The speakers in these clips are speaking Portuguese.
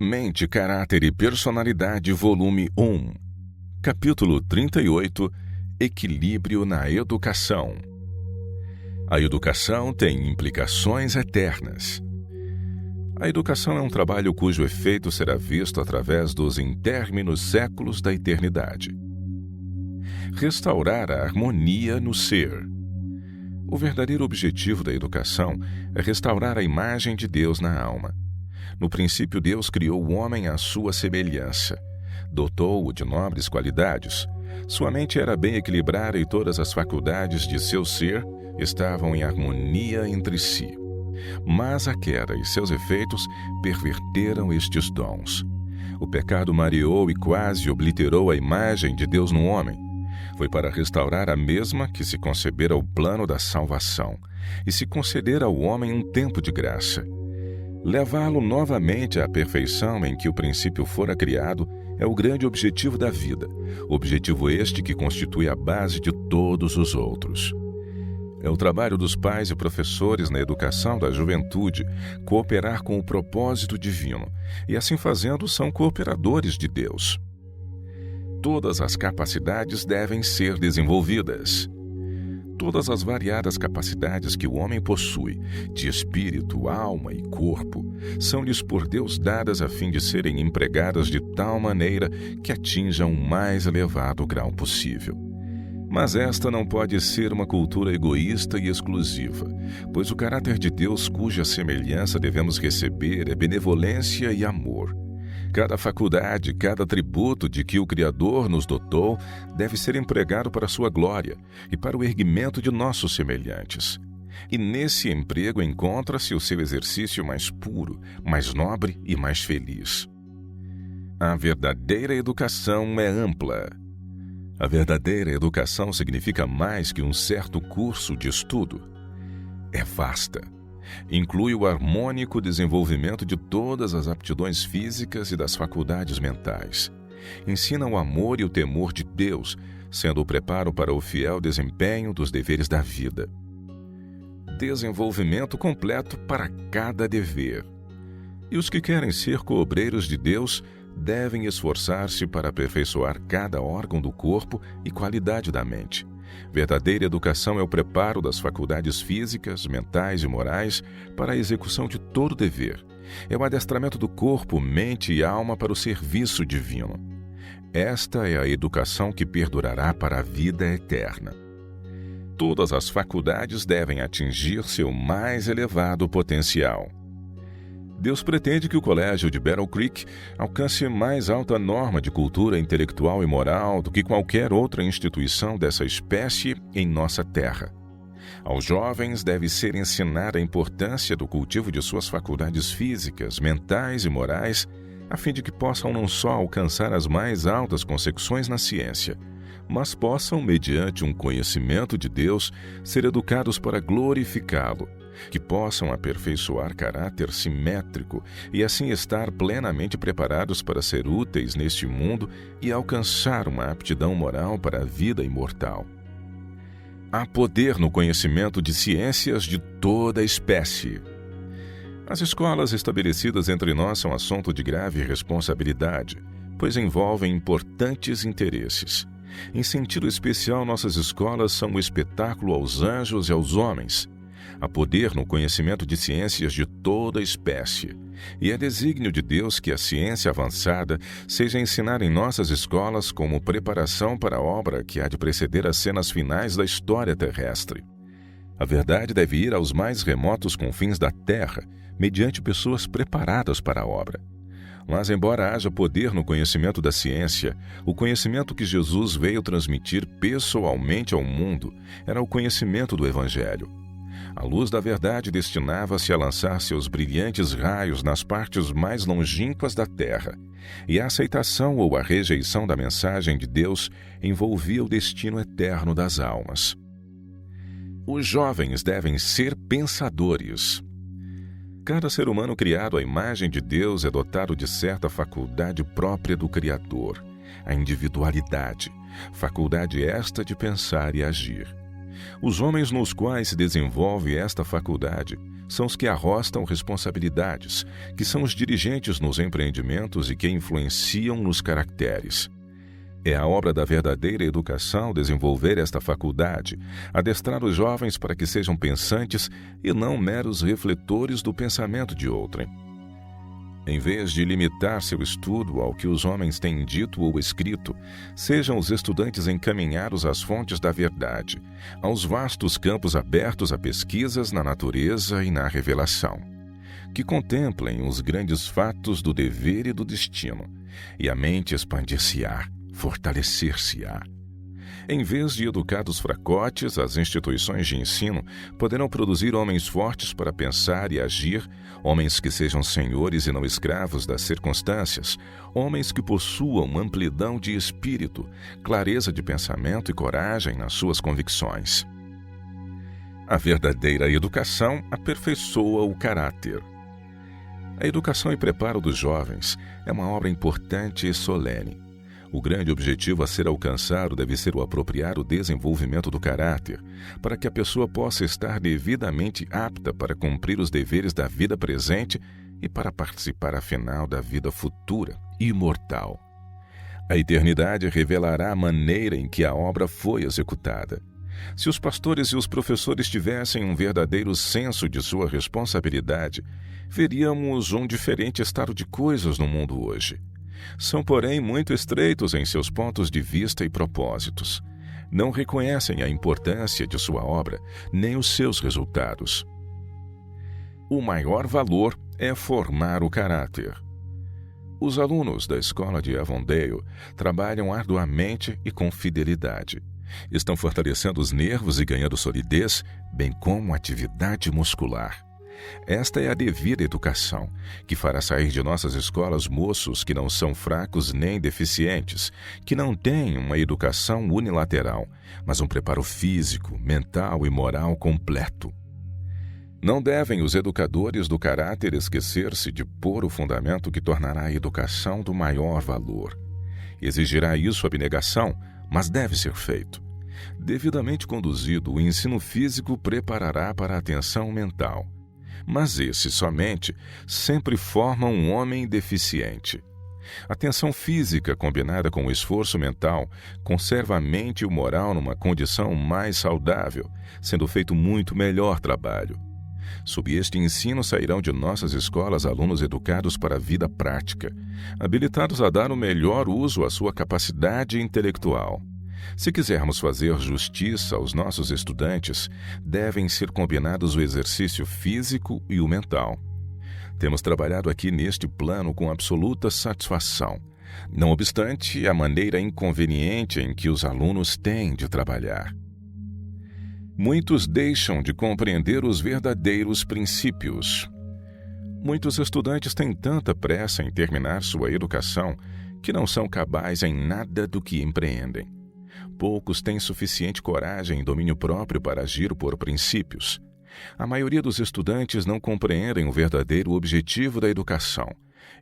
Mente, Caráter e Personalidade, volume 1. Capítulo 38. Equilíbrio na educação. A educação tem implicações eternas. A educação é um trabalho cujo efeito será visto através dos intérminos séculos da eternidade. Restaurar a harmonia no ser. O verdadeiro objetivo da educação é restaurar a imagem de Deus na alma. No princípio, Deus criou o homem à sua semelhança. Dotou-o de nobres qualidades. Sua mente era bem equilibrada e todas as faculdades de seu ser estavam em harmonia entre si. Mas a queda e seus efeitos perverteram estes dons. O pecado mareou e quase obliterou a imagem de Deus no homem. Foi para restaurar a mesma que se concebera o plano da salvação e se conceder ao homem um tempo de graça. Levá-lo novamente à perfeição em que o princípio fora criado é o grande objetivo da vida, objetivo este que constitui a base de todos os outros. É o trabalho dos pais e professores na educação da juventude cooperar com o propósito divino, e assim fazendo são cooperadores de Deus. Todas as capacidades devem ser desenvolvidas. Todas as variadas capacidades que o homem possui, de espírito, alma e corpo, são-lhes por Deus dadas a fim de serem empregadas de tal maneira que atinjam o mais elevado grau possível. Mas esta não pode ser uma cultura egoísta e exclusiva, pois o caráter de Deus cuja semelhança devemos receber é benevolência e amor. Cada faculdade, cada atributo de que o Criador nos dotou deve ser empregado para a sua glória e para o erguimento de nossos semelhantes. E nesse emprego encontra-se o seu exercício mais puro, mais nobre e mais feliz. A verdadeira educação é ampla. A verdadeira educação significa mais que um certo curso de estudo. É vasta. Inclui o harmônico desenvolvimento de todas as aptidões físicas e das faculdades mentais. Ensina o amor e o temor de Deus, sendo o preparo para o fiel desempenho dos deveres da vida. Desenvolvimento completo para cada dever. E os que querem ser coobreiros de Deus devem esforçar-se para aperfeiçoar cada órgão do corpo e qualidade da mente. Verdadeira educação é o preparo das faculdades físicas, mentais e morais para a execução de todo dever. É o adestramento do corpo, mente e alma para o serviço divino. Esta é a educação que perdurará para a vida eterna. Todas as faculdades devem atingir seu mais elevado potencial. Deus pretende que o colégio de Battle Creek alcance mais alta norma de cultura intelectual e moral do que qualquer outra instituição dessa espécie em nossa terra. Aos jovens deve ser ensinada a importância do cultivo de suas faculdades físicas, mentais e morais, a fim de que possam não só alcançar as mais altas consecuções na ciência, mas possam, mediante um conhecimento de Deus, ser educados para glorificá-lo, que possam aperfeiçoar caráter simétrico e assim estar plenamente preparados para ser úteis neste mundo e alcançar uma aptidão moral para a vida imortal. Há poder no conhecimento de ciências de toda espécie. As escolas estabelecidas entre nós são assunto de grave responsabilidade, pois envolvem importantes interesses. Em sentido especial, nossas escolas são um espetáculo aos anjos e aos homens. Há poder no conhecimento de ciências de toda espécie, e é desígnio de Deus que a ciência avançada seja ensinada em nossas escolas como preparação para a obra que há de preceder as cenas finais da história terrestre. A verdade deve ir aos mais remotos confins da terra, mediante pessoas preparadas para a obra. Mas, embora haja poder no conhecimento da ciência, o conhecimento que Jesus veio transmitir pessoalmente ao mundo era o conhecimento do Evangelho. A luz da verdade destinava-se a lançar seus brilhantes raios nas partes mais longínquas da terra, e a aceitação ou a rejeição da mensagem de Deus envolvia o destino eterno das almas. Os jovens devem ser pensadores. Cada ser humano criado à imagem de Deus é dotado de certa faculdade própria do Criador, a individualidade, faculdade esta de pensar e agir. Os homens nos quais se desenvolve esta faculdade são os que arrostam responsabilidades, que são os dirigentes nos empreendimentos e que influenciam nos caracteres. É a obra da verdadeira educação desenvolver esta faculdade, adestrar os jovens para que sejam pensantes e não meros refletores do pensamento de outrem. Em vez de limitar seu estudo ao que os homens têm dito ou escrito, sejam os estudantes encaminhados às fontes da verdade, aos vastos campos abertos a pesquisas na natureza e na revelação. Que contemplem os grandes fatos do dever e do destino, e a mente expandir-se-á, fortalecer-se-á. Em vez de educados fracotes, as instituições de ensino poderão produzir homens fortes para pensar e agir, homens que sejam senhores e não escravos das circunstâncias, homens que possuam amplidão de espírito, clareza de pensamento e coragem nas suas convicções. A verdadeira educação aperfeiçoa o caráter. A educação e preparo dos jovens é uma obra importante e solene. O grande objetivo a ser alcançado deve ser o apropriado desenvolvimento do caráter, para que a pessoa possa estar devidamente apta para cumprir os deveres da vida presente e para participar, afinal, da vida futura, imortal. A eternidade revelará a maneira em que a obra foi executada. Se os pastores e os professores tivessem um verdadeiro senso de sua responsabilidade, veríamos um diferente estado de coisas no mundo hoje. São, porém, muito estreitos em seus pontos de vista e propósitos. Não reconhecem a importância de sua obra, nem os seus resultados. O maior valor é formar o caráter. Os alunos da escola de Avondale trabalham arduamente e com fidelidade. Estão fortalecendo os nervos e ganhando solidez, bem como atividade muscular. Esta é a devida educação, que fará sair de nossas escolas moços que não são fracos nem deficientes, que não têm uma educação unilateral, mas um preparo físico, mental e moral completo. Não devem os educadores do caráter esquecer-se de pôr o fundamento que tornará a educação do maior valor. Exigirá isso abnegação, mas deve ser feito. Devidamente conduzido, o ensino físico preparará para a atenção mental. Mas esse somente sempre forma um homem deficiente. A tensão física combinada com o esforço mental conserva a mente e o moral numa condição mais saudável, sendo feito muito melhor trabalho. Sob este ensino sairão de nossas escolas alunos educados para a vida prática, habilitados a dar o melhor uso à sua capacidade intelectual. Se quisermos fazer justiça aos nossos estudantes, devem ser combinados o exercício físico e o mental. Temos trabalhado aqui neste plano com absoluta satisfação, não obstante a maneira inconveniente em que os alunos têm de trabalhar. Muitos deixam de compreender os verdadeiros princípios. Muitos estudantes têm tanta pressa em terminar sua educação que não são cabais em nada do que empreendem. Poucos têm suficiente coragem e domínio próprio para agir por princípios. A maioria dos estudantes não compreendem o verdadeiro objetivo da educação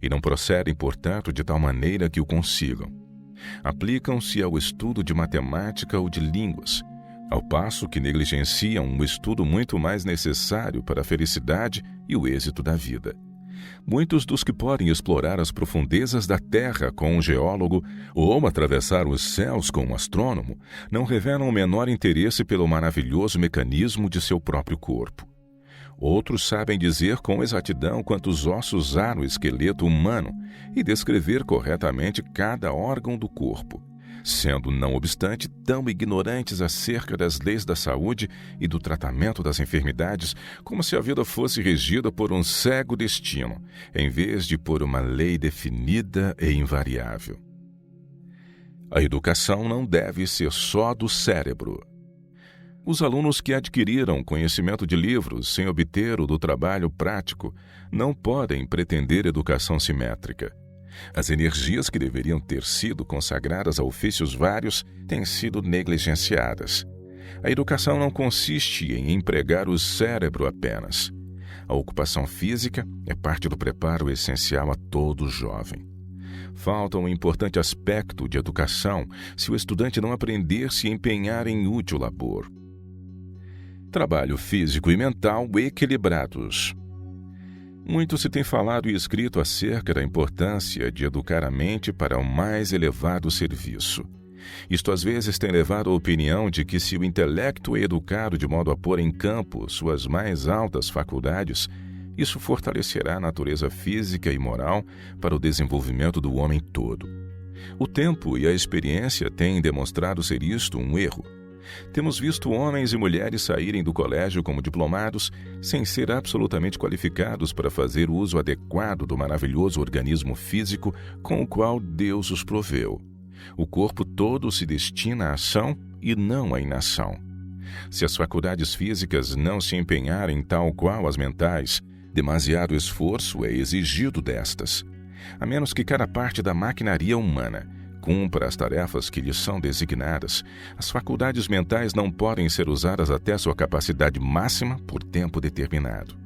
e não procedem, portanto, de tal maneira que o consigam. Aplicam-se ao estudo de matemática ou de línguas, ao passo que negligenciam um estudo muito mais necessário para a felicidade e o êxito da vida. Muitos dos que podem explorar as profundezas da Terra com um geólogo ou atravessar os céus com um astrônomo não revelam o menor interesse pelo maravilhoso mecanismo de seu próprio corpo. Outros sabem dizer com exatidão quantos ossos há no esqueleto humano e descrever corretamente cada órgão do corpo, sendo, não obstante, tão ignorantes acerca das leis da saúde e do tratamento das enfermidades, como se a vida fosse regida por um cego destino, em vez de por uma lei definida e invariável. A educação não deve ser só do cérebro. Os alunos que adquiriram conhecimento de livros sem obter o do trabalho prático não podem pretender educação simétrica. As energias que deveriam ter sido consagradas a ofícios vários têm sido negligenciadas. A educação não consiste em empregar o cérebro apenas. A ocupação física é parte do preparo essencial a todo jovem. Falta um importante aspecto de educação se o estudante não aprender se empenhar em útil labor. Trabalho físico e mental equilibrados. Muito se tem falado e escrito acerca da importância de educar a mente para o mais elevado serviço. Isto às vezes tem levado à opinião de que se o intelecto é educado de modo a pôr em campo suas mais altas faculdades, isso fortalecerá a natureza física e moral para o desenvolvimento do homem todo. O tempo e a experiência têm demonstrado ser isto um erro. Temos visto homens e mulheres saírem do colégio como diplomados sem ser absolutamente qualificados para fazer uso adequado do maravilhoso organismo físico com o qual Deus os proveu. O corpo todo se destina à ação e não à inação. Se as faculdades físicas não se empenharem tal qual as mentais, demasiado esforço é exigido destas. A menos que cada parte da maquinaria humana cumpra as tarefas que lhes são designadas, as faculdades mentais não podem ser usadas até sua capacidade máxima por tempo determinado.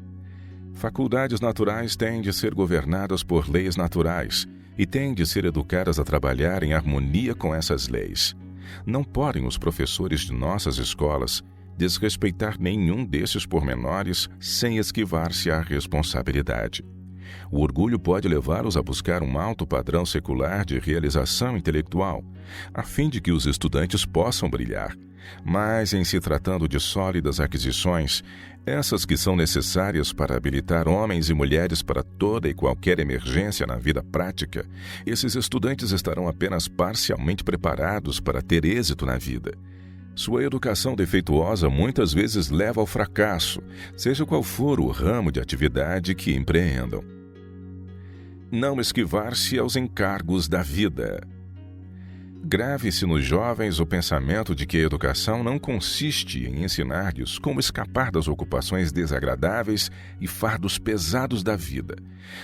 Faculdades naturais têm de ser governadas por leis naturais e têm de ser educadas a trabalhar em harmonia com essas leis. Não podem os professores de nossas escolas desrespeitar nenhum desses pormenores sem esquivar-se à responsabilidade. O orgulho pode levá-los a buscar um alto padrão secular de realização intelectual, a fim de que os estudantes possam brilhar. Mas, em se tratando de sólidas aquisições, essas que são necessárias para habilitar homens e mulheres para toda e qualquer emergência na vida prática, esses estudantes estarão apenas parcialmente preparados para ter êxito na vida. Sua educação defeituosa muitas vezes leva ao fracasso, seja qual for o ramo de atividade que empreendam. Não esquivar-se aos encargos da vida. Grave-se nos jovens o pensamento de que a educação não consiste em ensinar-lhes como escapar das ocupações desagradáveis e fardos pesados da vida,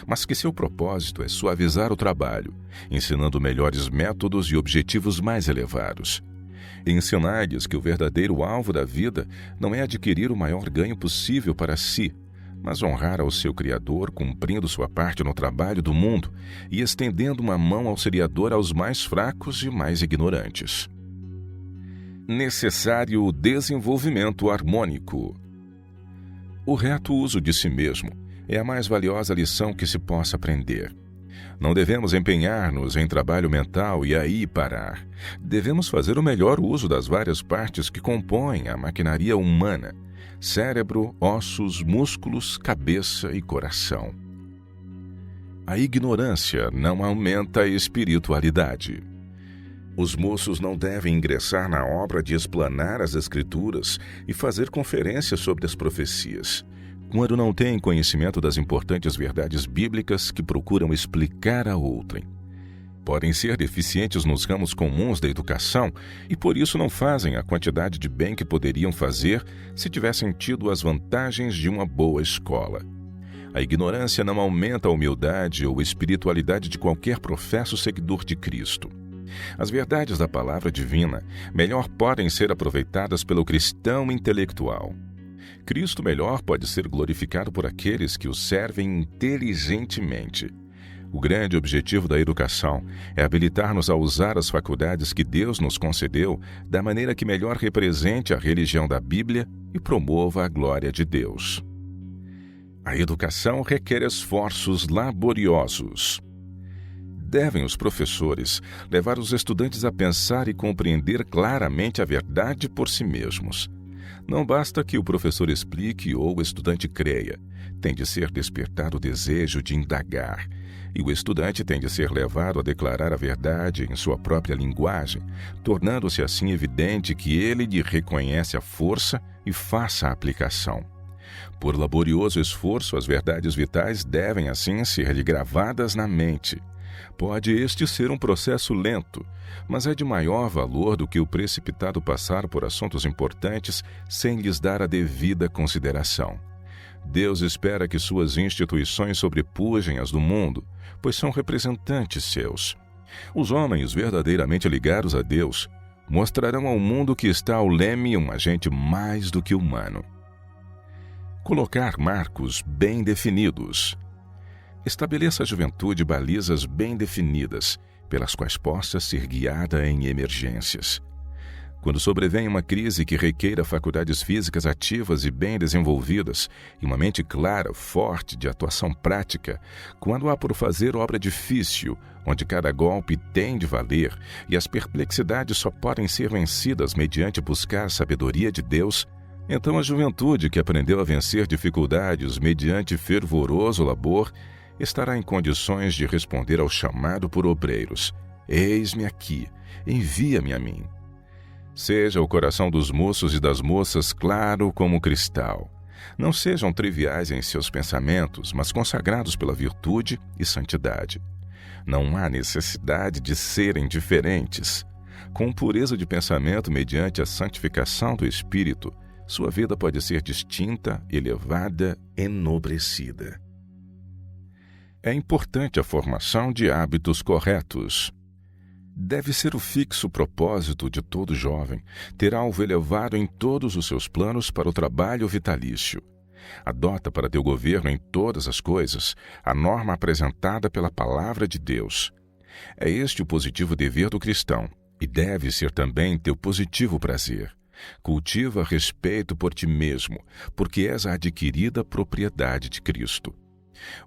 mas que seu propósito é suavizar o trabalho, ensinando melhores métodos e objetivos mais elevados. Ensinar-lhes que o verdadeiro alvo da vida não é adquirir o maior ganho possível para si, mas honrar ao seu Criador, cumprindo sua parte no trabalho do mundo e estendendo uma mão auxiliadora aos mais fracos e mais ignorantes. Necessário desenvolvimento harmônico. O reto uso de si mesmo é a mais valiosa lição que se possa aprender. Não devemos empenhar-nos em trabalho mental e aí parar. Devemos fazer o melhor uso das várias partes que compõem a maquinaria humana: cérebro, ossos, músculos, cabeça e coração. A ignorância não aumenta a espiritualidade. Os moços não devem ingressar na obra de explanar as Escrituras e fazer conferências sobre as profecias, quando não têm conhecimento das importantes verdades bíblicas que procuram explicar a outrem. Podem ser deficientes nos ramos comuns da educação e por isso não fazem a quantidade de bem que poderiam fazer se tivessem tido as vantagens de uma boa escola. A ignorância não aumenta a humildade ou espiritualidade de qualquer professo seguidor de Cristo. As verdades da palavra divina melhor podem ser aproveitadas pelo cristão intelectual. Cristo melhor pode ser glorificado por aqueles que o servem inteligentemente. O grande objetivo da educação é habilitar-nos a usar as faculdades que Deus nos concedeu da maneira que melhor represente a religião da Bíblia e promova a glória de Deus. A educação requer esforços laboriosos. Devem os professores levar os estudantes a pensar e compreender claramente a verdade por si mesmos. Não basta que o professor explique ou o estudante creia. Tem de ser despertado o desejo de indagar. E o estudante tem de ser levado a declarar a verdade em sua própria linguagem, tornando-se assim evidente que ele lhe reconhece a força e faça a aplicação. Por laborioso esforço, as verdades vitais devem assim ser gravadas na mente. Pode este ser um processo lento, mas é de maior valor do que o precipitado passar por assuntos importantes sem lhes dar a devida consideração. Deus espera que suas instituições sobrepujem as do mundo, pois são representantes seus. Os homens verdadeiramente ligados a Deus mostrarão ao mundo que está ao leme um agente mais do que humano. Colocar marcos bem definidos. Estabeleça a juventude balizas bem definidas, pelas quais possa ser guiada em emergências. Quando sobrevém uma crise que requeira faculdades físicas ativas e bem desenvolvidas, e uma mente clara, forte, de atuação prática, quando há por fazer obra difícil, onde cada golpe tem de valer, e as perplexidades só podem ser vencidas mediante buscar sabedoria de Deus, então a juventude que aprendeu a vencer dificuldades mediante fervoroso labor, estará em condições de responder ao chamado por obreiros: eis-me aqui, envia-me a mim. Seja o coração dos moços e das moças claro como cristal. Não sejam triviais em seus pensamentos, mas consagrados pela virtude e santidade. Não há necessidade de serem diferentes. Com pureza de pensamento mediante a santificação do Espírito, sua vida pode ser distinta, elevada, enobrecida. É importante a formação de hábitos corretos. Deve ser o fixo propósito de todo jovem ter alvo elevado em todos os seus planos para o trabalho vitalício. Adota para teu governo em todas as coisas a norma apresentada pela palavra de Deus. É este o positivo dever do cristão, e deve ser também teu positivo prazer. Cultiva respeito por ti mesmo, porque és a adquirida propriedade de Cristo.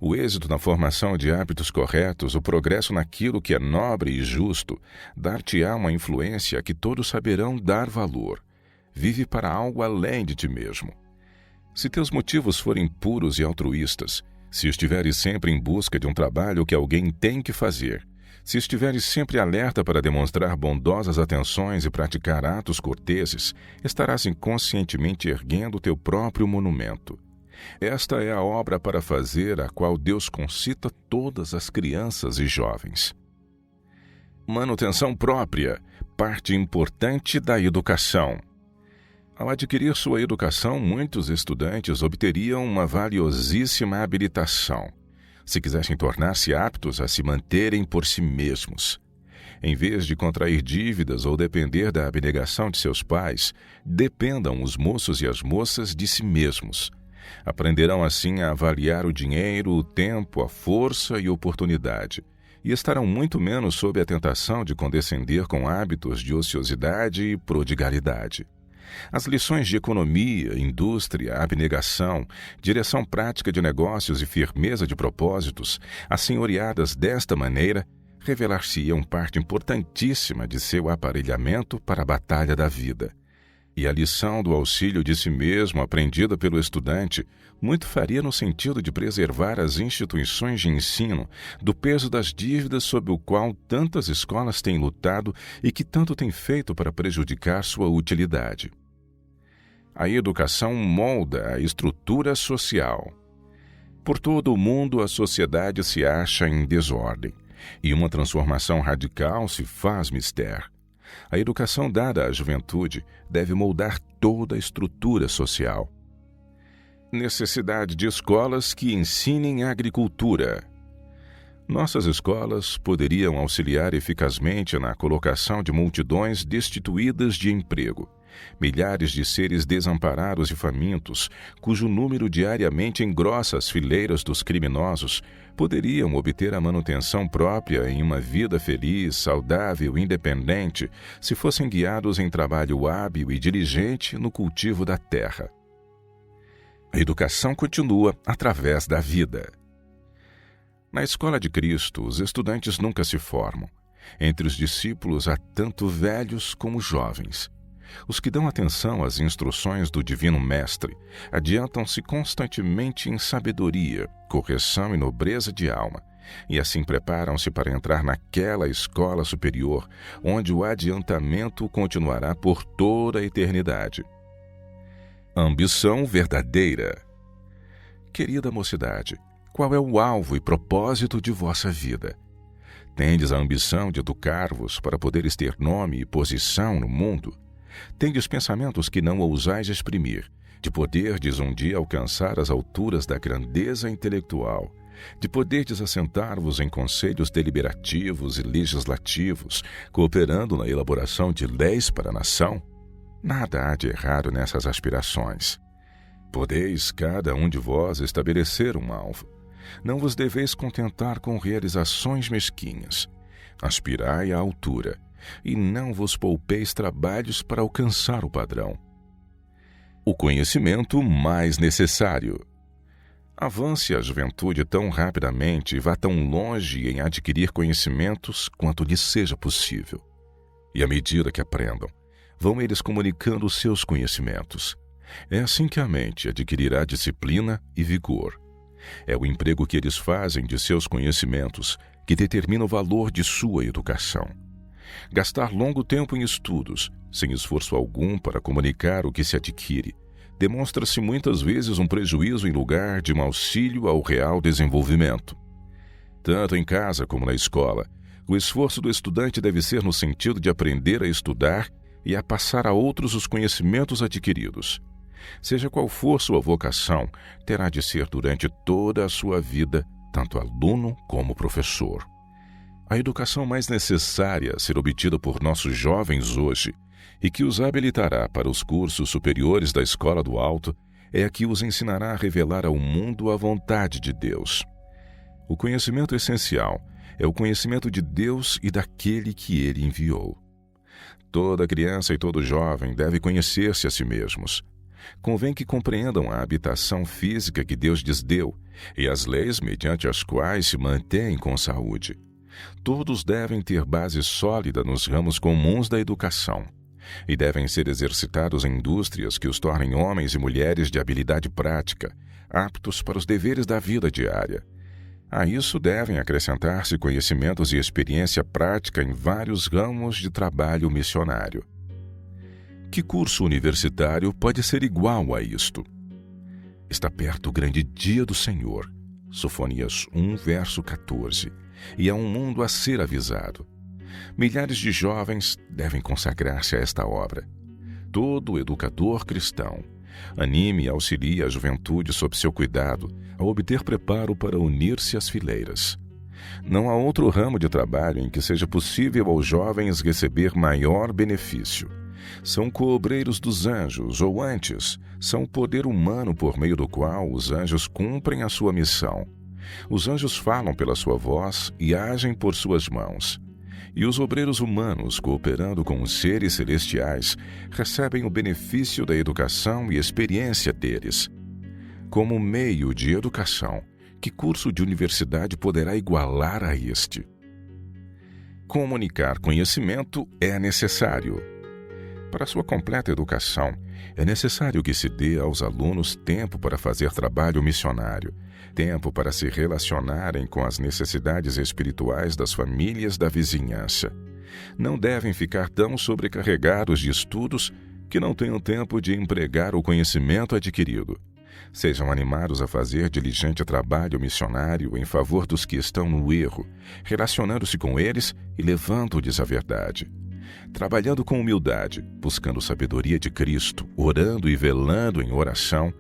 O êxito na formação de hábitos corretos, o progresso naquilo que é nobre e justo, dar-te-á uma influência a que todos saberão dar valor. Vive para algo além de ti mesmo. Se teus motivos forem puros e altruístas, se estiveres sempre em busca de um trabalho que alguém tem que fazer, se estiveres sempre alerta para demonstrar bondosas atenções e praticar atos corteses, estarás inconscientemente erguendo teu próprio monumento. Esta é a obra para fazer a qual Deus concita todas as crianças e jovens. Manutenção própria, parte importante da educação. Ao adquirir sua educação, muitos estudantes obteriam uma valiosíssima habilitação, se quisessem tornar-se aptos a se manterem por si mesmos. Em vez de contrair dívidas ou depender da abnegação de seus pais, dependam os moços e as moças de si mesmos. Aprenderão assim a avaliar o dinheiro, o tempo, a força e oportunidade, e estarão muito menos sob a tentação de condescender com hábitos de ociosidade e prodigalidade. As lições de economia, indústria, abnegação, direção prática de negócios e firmeza de propósitos, assenhoreadas desta maneira, revelar-se-iam parte importantíssima de seu aparelhamento para a batalha da vida. E a lição do auxílio de si mesmo, aprendida pelo estudante, muito faria no sentido de preservar as instituições de ensino do peso das dívidas sob o qual tantas escolas têm lutado e que tanto têm feito para prejudicar sua utilidade. A educação molda a estrutura social. Por todo o mundo, a sociedade se acha em desordem, e uma transformação radical se faz mister. A educação dada à juventude deve moldar toda a estrutura social. Necessidade de escolas que ensinem agricultura. Nossas escolas poderiam auxiliar eficazmente na colocação de multidões destituídas de emprego, milhares de seres desamparados e famintos, cujo número diariamente engrossa as fileiras dos criminosos, poderiam obter a manutenção própria em uma vida feliz, saudável e independente, se fossem guiados em trabalho hábil e diligente no cultivo da terra. A educação continua através da vida. Na escola de Cristo, os estudantes nunca se formam. Entre os discípulos há tanto velhos como jovens. Os que dão atenção às instruções do Divino Mestre adiantam-se constantemente em sabedoria, correção e nobreza de alma, e assim preparam-se para entrar naquela escola superior, onde o adiantamento continuará por toda a eternidade. Ambição verdadeira. Querida mocidade, qual é o alvo e propósito de vossa vida? Tendes a ambição de educar-vos para poderes ter nome e posição no mundo? Tendes pensamentos que não ousais exprimir, de poderdes um dia alcançar as alturas da grandeza intelectual, de poderdes assentar-vos em conselhos deliberativos e legislativos, cooperando na elaboração de leis para a nação? Nada há de errado nessas aspirações. Podeis cada um de vós estabelecer um alvo. Não vos deveis contentar com realizações mesquinhas. Aspirai à altura, e não vos poupeis trabalhos para alcançar o padrão. O conhecimento mais necessário. Avance a juventude tão rapidamente e vá tão longe em adquirir conhecimentos quanto lhes seja possível. E à medida que aprendam, vão eles comunicando os seus conhecimentos. É assim que a mente adquirirá disciplina e vigor. É o emprego que eles fazem de seus conhecimentos que determina o valor de sua educação. Gastar longo tempo em estudos, sem esforço algum para comunicar o que se adquire, demonstra-se muitas vezes um prejuízo em lugar de um auxílio ao real desenvolvimento. Tanto em casa como na escola, o esforço do estudante deve ser no sentido de aprender a estudar e a passar a outros os conhecimentos adquiridos. Seja qual for sua vocação, terá de ser durante toda a sua vida, tanto aluno como professor. A educação mais necessária a ser obtida por nossos jovens hoje e que os habilitará para os cursos superiores da Escola do Alto é a que os ensinará a revelar ao mundo a vontade de Deus. O conhecimento essencial é o conhecimento de Deus e daquele que Ele enviou. Toda criança e todo jovem deve conhecer-se a si mesmos. Convém que compreendam a habitação física que Deus lhes deu e as leis mediante as quais se mantêm com saúde. Todos devem ter base sólida nos ramos comuns da educação e devem ser exercitados em indústrias que os tornem homens e mulheres de habilidade prática, aptos para os deveres da vida diária. A isso devem acrescentar-se conhecimentos e experiência prática em vários ramos de trabalho missionário. Que curso universitário pode ser igual a isto? Está perto o grande dia do Senhor, Sofonias 1, verso 14, e é um mundo a ser avisado. Milhares de jovens devem consagrar-se a esta obra. Todo educador cristão anime e auxilie a juventude sob seu cuidado a obter preparo para unir-se às fileiras. Não há outro ramo de trabalho em que seja possível aos jovens receber maior benefício. São coobreiros dos anjos, ou antes, são o poder humano por meio do qual os anjos cumprem a sua missão. Os anjos falam pela sua voz e agem por suas mãos. E os obreiros humanos, cooperando com os seres celestiais, recebem o benefício da educação e experiência deles. Como meio de educação, que curso de universidade poderá igualar a este? Comunicar conhecimento é necessário. Para sua completa educação, é necessário que se dê aos alunos tempo para fazer trabalho missionário, tempo para se relacionarem com as necessidades espirituais das famílias da vizinhança. Não devem ficar tão sobrecarregados de estudos que não tenham tempo de empregar o conhecimento adquirido. Sejam animados a fazer diligente trabalho missionário em favor dos que estão no erro, relacionando-se com eles e levando-lhes a verdade. Trabalhando com humildade, buscando sabedoria de Cristo, orando e velando em oração,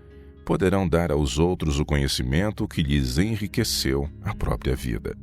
poderão dar aos outros o conhecimento que lhes enriqueceu a própria vida.